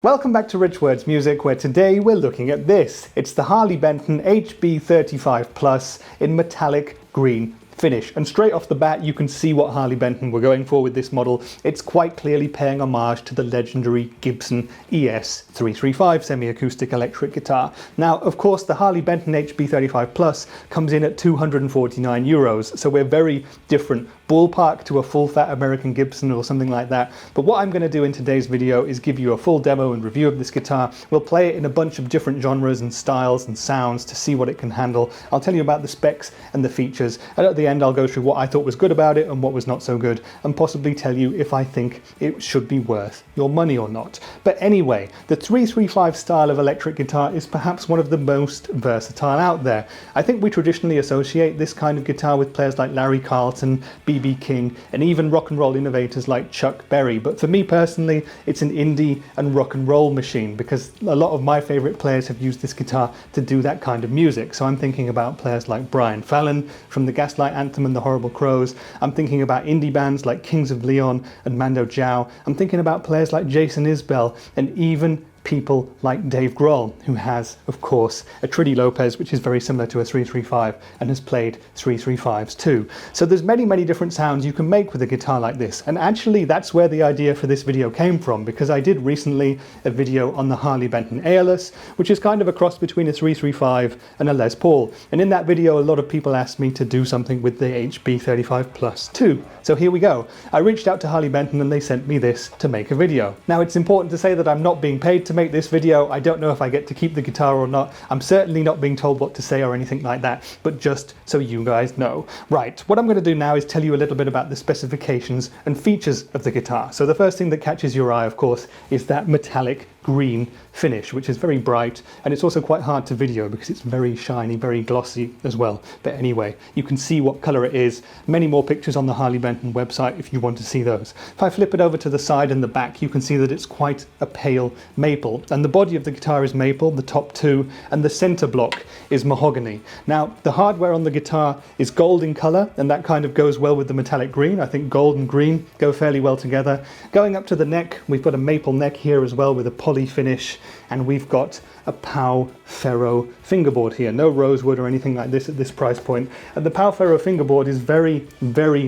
Welcome back to Rich Words Music, where today we're looking at this. It's the Harley Benton HB-35 Plus in metallic green finish. And straight off the bat, you can see what Harley Benton were going for with this model. It's quite clearly paying homage to the legendary Gibson ES-335 semi-acoustic electric guitar. Now, of course, the Harley Benton HB-35 Plus comes in at €249, so we're very different ballpark to a full-fat American Gibson or something like that. But what I'm going to do in today's video is give you a full demo and review of this guitar. We'll play it in a bunch of different genres and styles and sounds to see what it can handle. I'll tell you about the specs and the features, and at the end I'll go through what I thought was good about it and what was not so good, and possibly tell you if I think it should be worth your money or not. But anyway, the 335 style of electric guitar is perhaps one of the most versatile out there. I think we traditionally associate this kind of guitar with players like Larry Carlton, B.B. King, and even rock and roll innovators like Chuck Berry. But for me personally, it's an indie and rock and roll machine, because a lot of my favorite players have used this guitar to do that kind of music. So I'm thinking about players like Brian Fallon from the Gaslight Anthem and the Horrible Crows. I'm thinking about indie bands like Kings of Leon and Mando Diao. I'm thinking about players like Jason Isbell, and even people like Dave Grohl, who has, of course, a Trini Lopez, which is very similar to a 335 and has played 335s too. So there's many different sounds you can make with a guitar like this. And actually, that's where the idea for this video came from, because I did recently a video on the Harley Benton Aeolus, which is kind of a cross between a 335 and a Les Paul. And in that video, a lot of people asked me to do something with the HB-35 Plus too. So here we go. I reached out to Harley Benton and they sent me this to make a video. Now, it's important to say that I'm not being paid to make this video. I don't know if I get to keep the guitar or not. I'm certainly not being told what to say or anything like that, but just so you guys know. Right, what I'm going to do now is tell you a little bit about the specifications and features of the guitar. So the first thing that catches your eye, of course, is that metallic green finish, which is very bright, and it's also quite hard to video because it's very shiny, very glossy as well. But anyway, you can see what color it is. Many more pictures on the Harley Benton website if you want to see those. If I flip it over to the side and the back, you can see that it's quite a pale maple, and the body of the guitar is maple, the top two, and the center block is mahogany. Now, the hardware on the guitar is gold in color, and that kind of goes well with the metallic green. I think gold and green go fairly well together. Going up to the neck, we've got a maple neck here as well with a poly finish, and we've got a Pau ferro fingerboard here. No rosewood or anything like this at this price point. And the Pau ferro fingerboard is very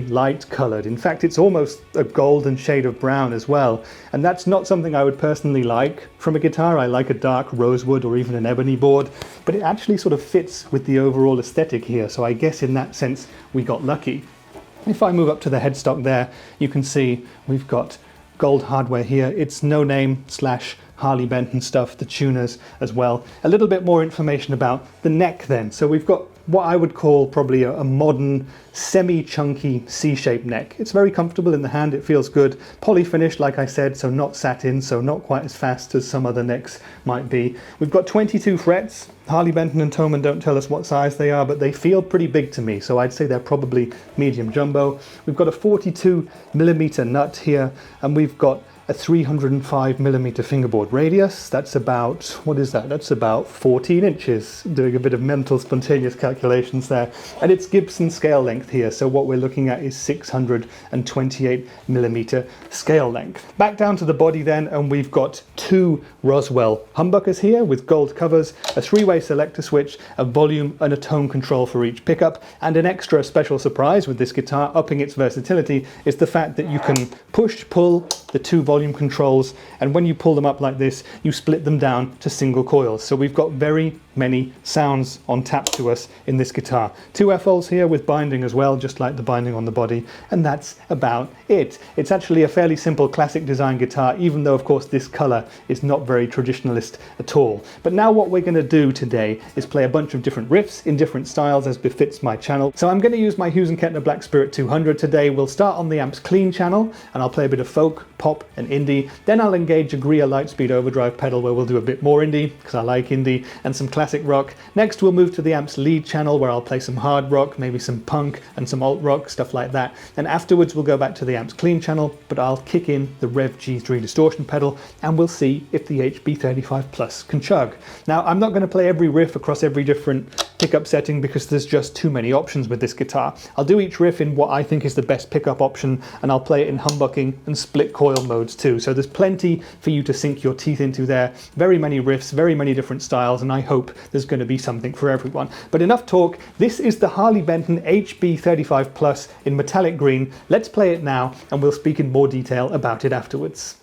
light colored. In fact, it's almost a golden shade of brown as well. And that's not something I would personally like from a guitar. I like a dark rosewood or even an ebony board, but it actually sort of fits with the overall aesthetic here. So I guess in that sense, we got lucky. If I move up to the headstock there, you can see we've got gold hardware here. It's No Name / Harley Benton stuff, the tuners as well. A little bit more information about the neck then. So we've got what I would call probably a modern semi-chunky C-shaped neck. It's very comfortable in the hand, it feels good. Poly finish, like I said, so not satin, so not quite as fast as some other necks might be. We've got 22 frets. Harley Benton and Thomann don't tell us what size they are, but they feel pretty big to me, so I'd say they're probably medium jumbo. We've got a 42mm nut here, and we've got a 305mm fingerboard radius. That's about, what is that? That's about 14 inches, doing a bit of mental spontaneous calculations there. And it's Gibson scale length here, so what we're looking at is 628mm scale length. Back down to the body then, and we've got two Roswell humbuckers here with gold covers, a three-way selector switch, a volume and a tone control for each pickup, and an extra special surprise with this guitar, upping its versatility, is the fact that you can push, pull the two volume controls, and when you pull them up like this, you split them down to single coils. So we've got very many sounds on tap to us in this guitar. Two F-holes here with binding as well, just like the binding on the body, and that's about it. It's actually a fairly simple classic design guitar, even though of course this color is not very traditionalist at all. But now what we're going to do today is play a bunch of different riffs in different styles as befits my channel. So I'm going to use my Hughes & Kettner Black Spirit 200 today. We'll start on the Amps Clean channel, and I'll play a bit of folk, pop and indie. Then I'll engage a Greer Lightspeed overdrive pedal where we'll do a bit more indie, because I like indie, and some classic rock. Next we'll move to the Amps Lead channel where I'll play some hard rock, maybe some punk and some alt rock, stuff like that. And afterwards we'll go back to the Amps Clean channel, but I'll kick in the Rev G3 distortion pedal, and we'll see if the HB-35 Plus can chug. Now, I'm not going to play every riff across every different pickup setting because there's just too many options with this guitar. I'll do each riff in what I think is the best pickup option, and I'll play it in humbucking and split coil modes too. So there's plenty for you to sink your teeth into there. Very many riffs, very many different styles, and I hope there's going to be something for everyone. But enough talk. This is the Harley Benton HB-35 Plus in metallic green. Let's play it now, and we'll speak in more detail about it afterwards.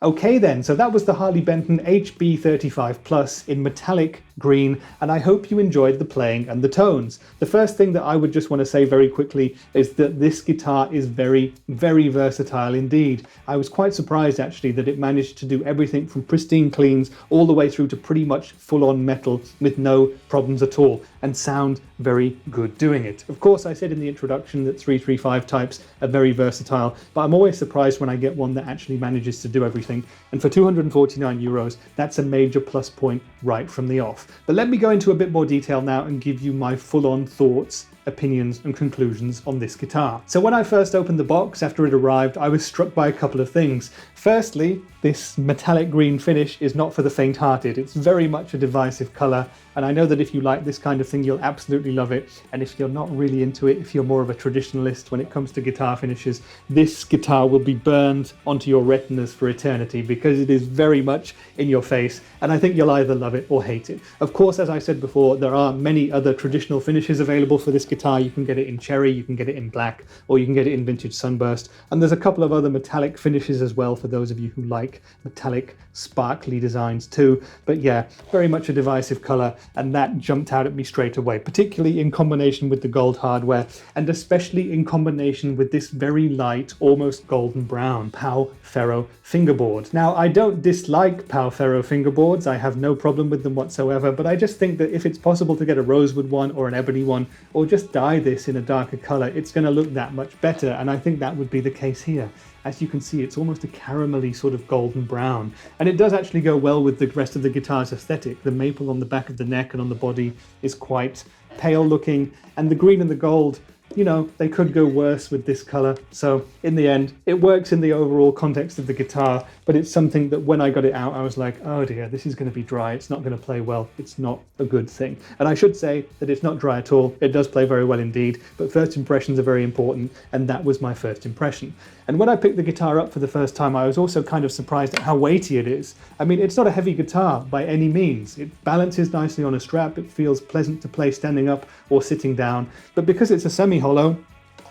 Okay then, so that was the Harley Benton HB-35 Plus in metallic green, and I hope you enjoyed the playing and the tones. The first thing that I would just want to say very quickly is that this guitar is very, very versatile indeed. I was quite surprised actually that it managed to do everything from pristine cleans all the way through to pretty much full-on metal with no problems at all, and sound very good doing it. Of course, I said in the introduction that 335 types are very versatile, but I'm always surprised when I get one that actually manages to do everything, and for €249, that's a major plus point right from the off. But let me go into a bit more detail now and give you my full-on thoughts, opinions and conclusions on this guitar. So when I first opened the box after it arrived, I was struck by a couple of things. Firstly, this metallic green finish is not for the faint-hearted. It's very much a divisive colour, and I know that if you like this kind of thing, you'll absolutely love it. And if you're not really into it, if you're more of a traditionalist when it comes to guitar finishes, this guitar will be burned onto your retinas for eternity because it is very much in your face, and I think you'll either love it or hate it. Of course, as I said before, there are many other traditional finishes available for this guitar. You can get it in cherry, you can get it in black, or you can get it in vintage sunburst, and there's a couple of other metallic finishes as well for those of you who like metallic sparkly designs too. But yeah, very much a divisive colour, and that jumped out at me straight away, particularly in combination with the gold hardware, and especially in combination with this very light, almost golden brown Pau ferro fingerboard. Now, I don't dislike Pau ferro fingerboards, I have no problem with them whatsoever, but I just think that if it's possible to get a rosewood one or an ebony one, or just dye this in a darker colour, it's going to look that much better, and I think that would be the case here. As you can see, it's almost a caramelly sort of golden brown, and it does actually go well with the rest of the guitar's aesthetic. The maple on the back of the neck and on the body is quite pale looking, and the green and the gold, you know, they could go worse with this colour. So in the end, it works in the overall context of the guitar, but it's something that when I got it out, I was like, oh dear, this is going to be dry. It's not going to play well. It's not a good thing. And I should say that it's not dry at all. It does play very well indeed, but first impressions are very important, and that was my first impression. And when I picked the guitar up for the first time, I was also kind of surprised at how weighty it is. I mean, it's not a heavy guitar by any means. It balances nicely on a strap. It feels pleasant to play standing up or sitting down. But because it's a semi-hollow,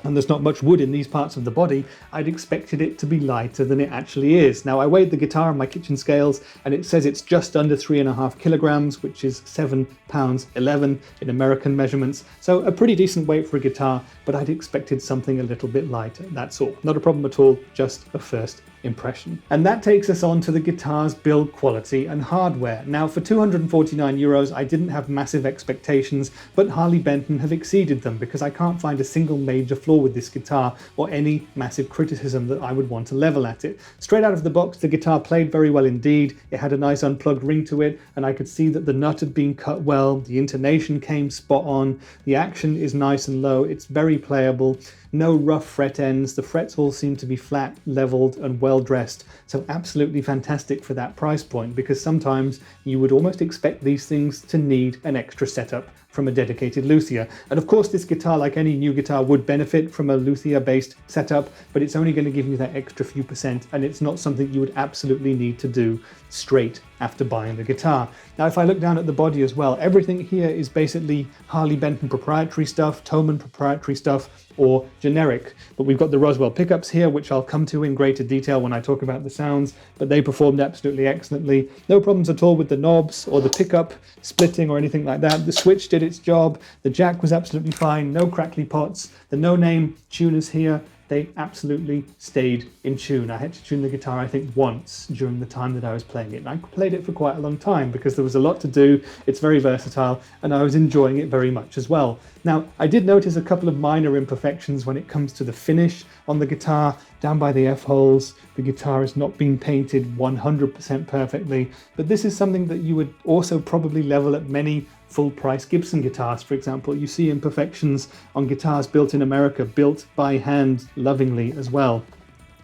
and there's not much wood in these parts of the body, I'd expected it to be lighter than it actually is. Now, I weighed the guitar on my kitchen scales, and it says it's just under 3.5 kilograms, which is 7 pounds 11 in American measurements. So a pretty decent weight for a guitar, but I'd expected something a little bit lighter, that's all. Not a problem at all, just a first impression. And that takes us on to the guitar's build quality and hardware. Now, for €249, I didn't have massive expectations, but Harley Benton have exceeded them because I can't find a single major flaw with this guitar or any massive criticism that I would want to level at it. Straight out of the box, the guitar played very well indeed. It had a nice unplugged ring to it, and I could see that the nut had been cut well, the intonation came spot on, the action is nice and low, it's very playable. No rough fret ends, the frets all seem to be flat, leveled and well dressed, so absolutely fantastic for that price point, because sometimes you would almost expect these things to need an extra setup from a dedicated luthier. And of course this guitar, like any new guitar, would benefit from a luthier based setup, but it's only going to give you that extra few percent, and it's not something you would absolutely need to do straight after buying the guitar. Now, if I look down at the body as well, everything here is basically Harley Benton proprietary stuff, Thomann proprietary stuff, or generic. But we've got the Roswell pickups here, which I'll come to in greater detail when I talk about the sounds, but they performed absolutely excellently. No problems at all with the knobs or the pickup splitting or anything like that. The switch did its job, the jack was absolutely fine, no crackly pots, the no-name tuners here, they absolutely stayed in tune. I had to tune the guitar, I think, once during the time that I was playing it. And I played it for quite a long time because there was a lot to do. It's very versatile, and I was enjoying it very much as well. Now, I did notice a couple of minor imperfections when it comes to the finish on the guitar. Down by the F-holes, the guitar has not been painted 100% perfectly, but this is something that you would also probably level at many full-price Gibson guitars, for example. You see imperfections on guitars built in America, built by hand lovingly as well.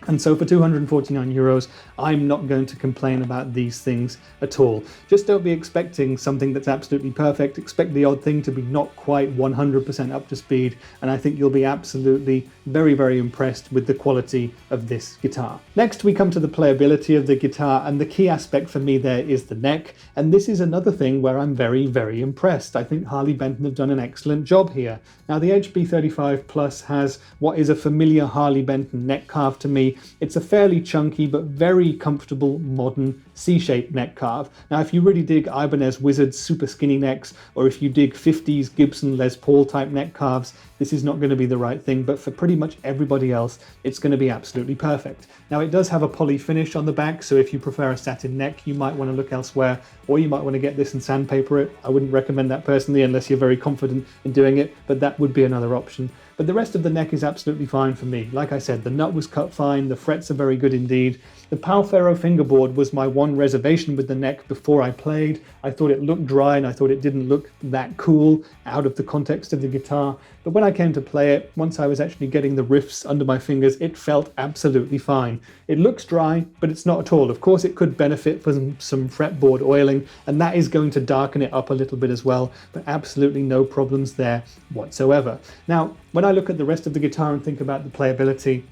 And so for €249, I'm not going to complain about these things at all. Just don't be expecting something that's absolutely perfect. Expect the odd thing to be not quite 100% up to speed, and I think you'll be absolutely very, very impressed with the quality of this guitar. Next, we come to the playability of the guitar, and the key aspect for me there is the neck, and this is another thing where I'm very, very impressed. I think Harley Benton have done an excellent job here. Now, the HB-35 Plus has what is a familiar Harley Benton neck carve to me, see, it's a fairly chunky but very comfortable modern C-shaped neck carve. Now, if you really dig Ibanez Wizard's super skinny necks, or if you dig 50s Gibson Les Paul type neck carves, this is not going to be the right thing, but for pretty much everybody else, it's going to be absolutely perfect. Now, it does have a poly finish on the back, so if you prefer a satin neck, you might want to look elsewhere, or you might want to get this and sandpaper it. I wouldn't recommend that personally unless you're very confident in doing it, but that would be another option. But the rest of the neck is absolutely fine for me. Like I said, the nut was cut fine, the frets are very good indeed. The ferro fingerboard was my one reservation with the neck before I played. I thought it looked dry and I thought it didn't look that cool out of the context of the guitar. But when I came to play it, once I was actually getting the riffs under my fingers, it felt absolutely fine. It looks dry, but it's not at all. Of course, it could benefit from some fretboard oiling, and that is going to darken it up a little bit as well, but absolutely no problems there whatsoever. Now, when I look at the rest of the guitar and think about the playability,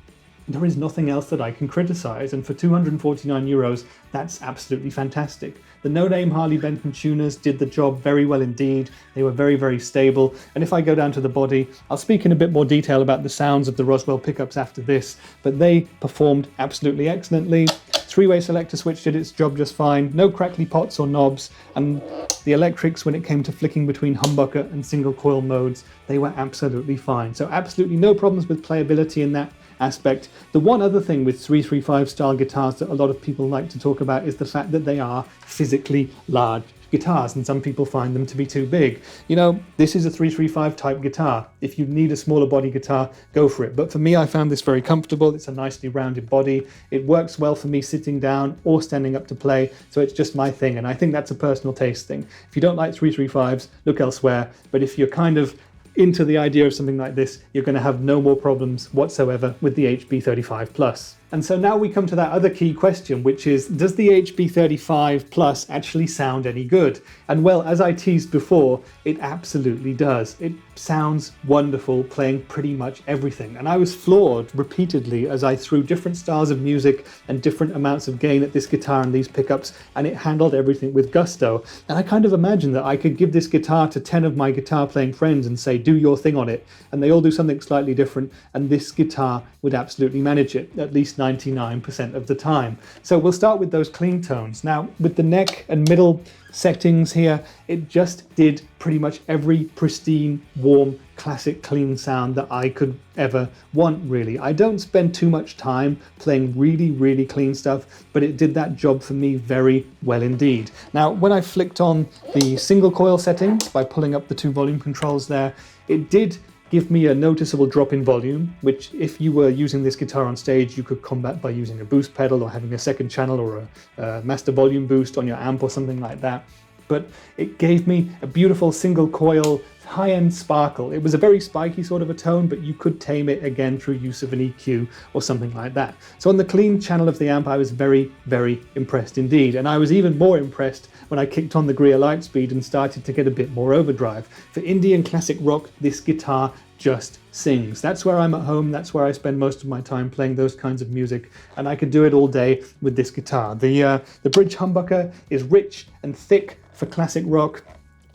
there is nothing else that I can criticize, and for €249, that's absolutely fantastic. The no-name Harley Benton tuners did the job very well indeed. They were very, very stable, and if I go down to the body, I'll speak in a bit more detail about the sounds of the Roswell pickups after this, but they performed absolutely excellently. Three-way selector switch did its job just fine, no crackly pots or knobs, and the electrics, when it came to flicking between humbucker and single coil modes, they were absolutely fine. So absolutely no problems with playability in that aspect. The one other thing with 335 style guitars that a lot of people like to talk about is the fact that they are physically large guitars, and some people find them to be too big. You know, this is a 335 type guitar. If you need a smaller body guitar, go for it. But for me, I found this very comfortable. It's a nicely rounded body. It works well for me sitting down or standing up to play, so it's just my thing, and I think that's a personal taste thing. If you don't like 335s, look elsewhere, but if you're kind of into the idea of something like this, you're going to have no more problems whatsoever with the HB-35 Plus. And so now we come to that other key question, which is, does the HB-35 Plus actually sound any good? And well, as I teased before, it absolutely does. It sounds wonderful playing pretty much everything. And I was floored repeatedly as I threw different styles of music and different amounts of gain at this guitar and these pickups, and it handled everything with gusto. And I kind of imagined that I could give this guitar to 10 of my guitar playing friends and say, do your thing on it, and they all do something slightly different, and this guitar would absolutely manage it, at least 99% of the time. So we'll start with those clean tones. Now, with the neck and middle settings here, it just did pretty much every pristine, warm, classic clean sound that I could ever want, really. I don't spend too much time playing really, really clean stuff, but it did that job for me very well indeed. Now, when I flicked on the single coil settings by pulling up the two volume controls there, it did give me a noticeable drop in volume, which if you were using this guitar on stage, you could combat by using a boost pedal or having a second channel or a master volume boost on your amp or something like that. But it gave me a beautiful single coil high-end sparkle. It was a very spiky sort of a tone, but you could tame it again through use of an EQ or something like that. So on the clean channel of the amp, I was very, very impressed indeed. And I was even more impressed when I kicked on the Greer Lightspeed and started to get a bit more overdrive. For indie and classic rock, this guitar just sings. That's where I'm at home. That's where I spend most of my time playing those kinds of music, and I could do it all day with this guitar. The bridge humbucker is rich and thick for classic rock.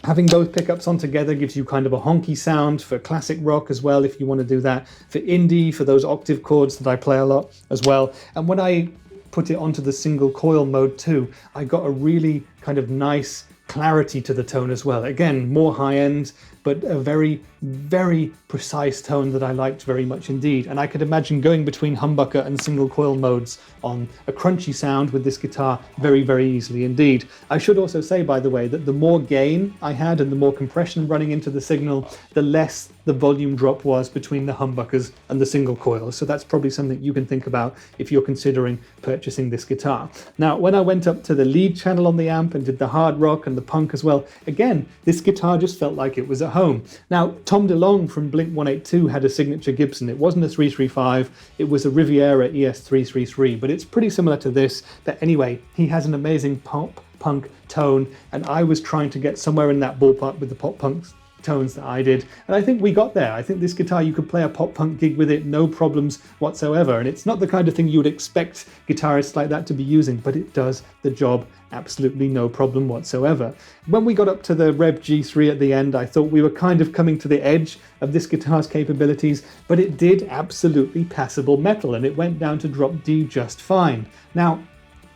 Having both pickups on together gives you kind of a honky sound for classic rock as well, if you want to do that. For indie, for those octave chords that I play a lot as well. And when I put it onto the single coil mode too, I got a really kind of nice clarity to the tone as well. Again, more high end, but a very, very precise tone that I liked very much indeed. And I could imagine going between humbucker and single coil modes on a crunchy sound with this guitar very, very easily indeed. I should also say, by the way, that the more gain I had and the more compression running into the signal, the less the volume drop was between the humbuckers and the single coils. So that's probably something you can think about if you're considering purchasing this guitar. Now, when I went up to the lead channel on the amp and did the hard rock and the punk as well, again, this guitar just felt like it was at home. Now, Tom DeLonge from Blink-182 had a signature Gibson. It wasn't a 335, it was a Riviera ES333, but it's pretty similar to this. But anyway, he has an amazing pop punk tone, and I was trying to get somewhere in that ballpark with the pop punks tones that I did, and I think we got there. I think this guitar, you could play a pop punk gig with it, no problems whatsoever, and it's not the kind of thing you would expect guitarists like that to be using, but it does the job absolutely no problem whatsoever. When we got up to the Rev G3 at the end, I thought we were kind of coming to the edge of this guitar's capabilities, but it did absolutely passable metal, and it went down to drop D just fine. Now,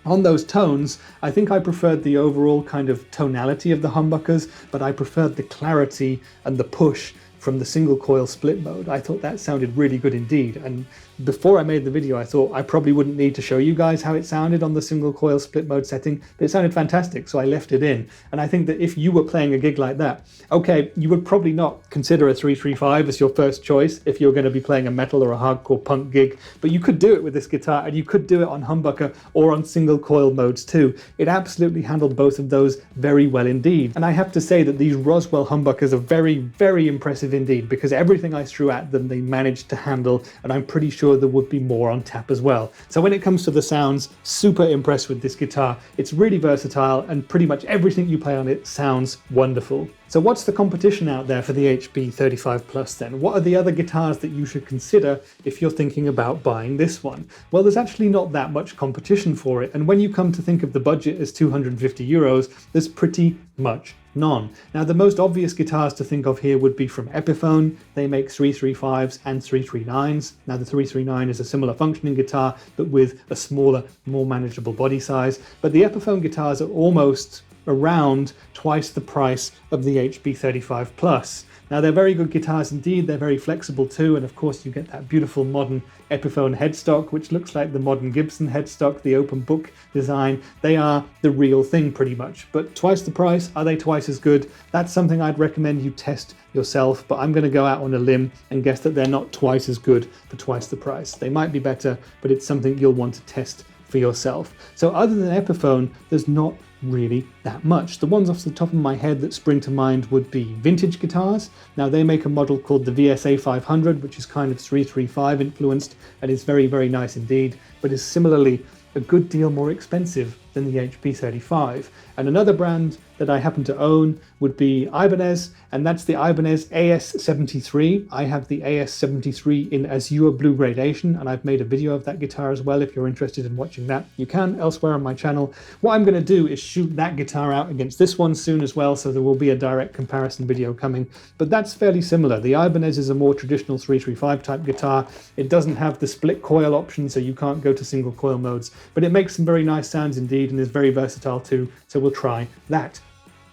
on those tones, I think I preferred the overall kind of tonality of the humbuckers, but I preferred the clarity and the push from the single coil split mode. I thought that sounded really good indeed, and before I made the video I thought I probably wouldn't need to show you guys how it sounded on the single coil split mode setting, but it sounded fantastic, so I left it in. And I think that if you were playing a gig like that, okay, you would probably not consider a 335 as your first choice if you're going to be playing a metal or a hardcore punk gig, but you could do it with this guitar, and you could do it on humbucker or on single coil modes too. It absolutely handled both of those very well indeed, and I have to say that these Roswell humbuckers are very, very impressive indeed, because everything I threw at them they managed to handle, and I'm pretty sure there would be more on tap as well. So when it comes to the sounds, super impressed with this guitar. It's really versatile, and pretty much everything you play on it sounds wonderful. So what's the competition out there for the HB-35 Plus then? What are the other guitars that you should consider if you're thinking about buying this one? Well, there's actually not that much competition for it, and when you come to think of the budget as 250 euros, there's pretty much none. Now, the most obvious guitars to think of here would be from Epiphone. They make 335s and 339s. Now, the 339 is a similar functioning guitar, but with a smaller, more manageable body size. But the Epiphone guitars are almost around twice the price of the HB-35 Plus. Now, they're very good guitars indeed, they're very flexible too, and of course you get that beautiful modern Epiphone headstock, which looks like the modern Gibson headstock, the open book design. They are the real thing pretty much, but twice the price, are they twice as good? That's something I'd recommend you test yourself, but I'm going to go out on a limb and guess that they're not twice as good for twice the price. They might be better, but it's something you'll want to test for yourself. So other than Epiphone, there's not really that much. The ones off the top of my head that spring to mind would be vintage guitars. Now, they make a model called the VSA 500, which is kind of 335 influenced and is very, very nice indeed, but is similarly a good deal more expensive than the HB-35. And another brand that I happen to own would be Ibanez, and that's the Ibanez AS73. I have the AS73 in Azure Blue gradation, and I've made a video of that guitar as well. If you're interested in watching that, you can elsewhere on my channel. What I'm going to do is shoot that guitar out against this one soon as well, so there will be a direct comparison video coming, but that's fairly similar. The Ibanez is a more traditional 335 type guitar. It doesn't have the split coil option, so you can't go to single coil modes, but it makes some very nice sounds indeed and is very versatile too, so we'll try that.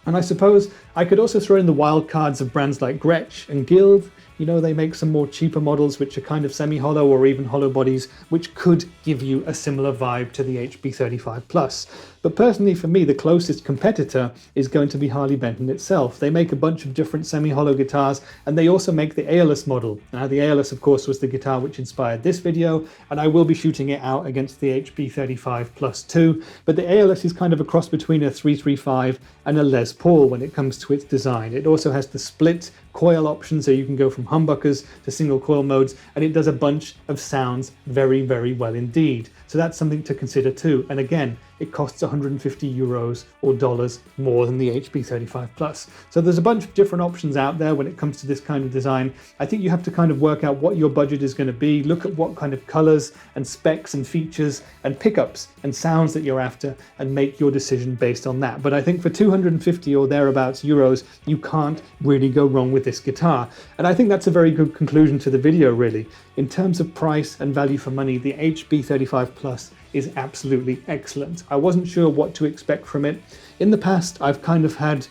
And I suppose I could also throw in the wild cards of brands like Gretsch and Guild. You know, they make some more cheaper models which are kind of semi-hollow or even hollow bodies, which could give you a similar vibe to the HB-35 Plus. But personally for me, the closest competitor is going to be Harley Benton itself. They make a bunch of different semi-hollow guitars, and they also make the Aeolus model. Now, the Aeolus, of course, was the guitar which inspired this video, and I will be shooting it out against the HB-35 Plus too. But the Aeolus is kind of a cross between a 335 and a Les Paul when it comes to its design. It also has the split coil option, so you can go from humbuckers to single coil modes, and it does a bunch of sounds very, very well indeed. So that's something to consider too. And again, it costs 150 euros or dollars more than the HB-35 Plus. So there's a bunch of different options out there when it comes to this kind of design. I think you have to kind of work out what your budget is going to be, look at what kind of colors and specs and features and pickups and sounds that you're after, and make your decision based on that. But I think for 250 or thereabouts euros, you can't really go wrong with this guitar. And I think that's a very good conclusion to the video, really. In terms of price and value for money, the HB-35 Plus is absolutely excellent. I wasn't sure what to expect from it. In the past, I've kind of had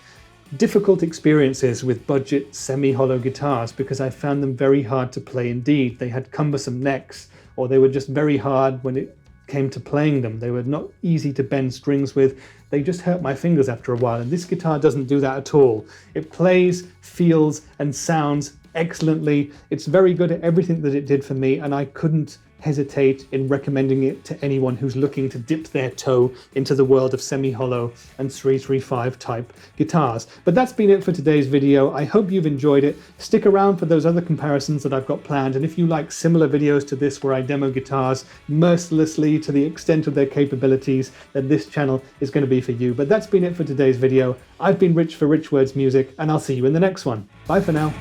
difficult experiences with budget semi-hollow guitars because I found them very hard to play indeed. They had cumbersome necks, or they were just very hard when it came to playing them. They were not easy to bend strings with. They just hurt my fingers after a while, and this guitar doesn't do that at all. It plays, feels, and sounds excellently. It's very good at everything that it did for me, and I couldn't hesitate in recommending it to anyone who's looking to dip their toe into the world of semi-hollow and 335 type guitars. But that's been it for today's video. I hope you've enjoyed it. Stick around for those other comparisons that I've got planned, and if you like similar videos to this where I demo guitars mercilessly to the extent of their capabilities, then this channel is going to be for you. But that's been it for today's video. I've been Rich for Rich Words Music, and I'll see you in the next one. Bye for now.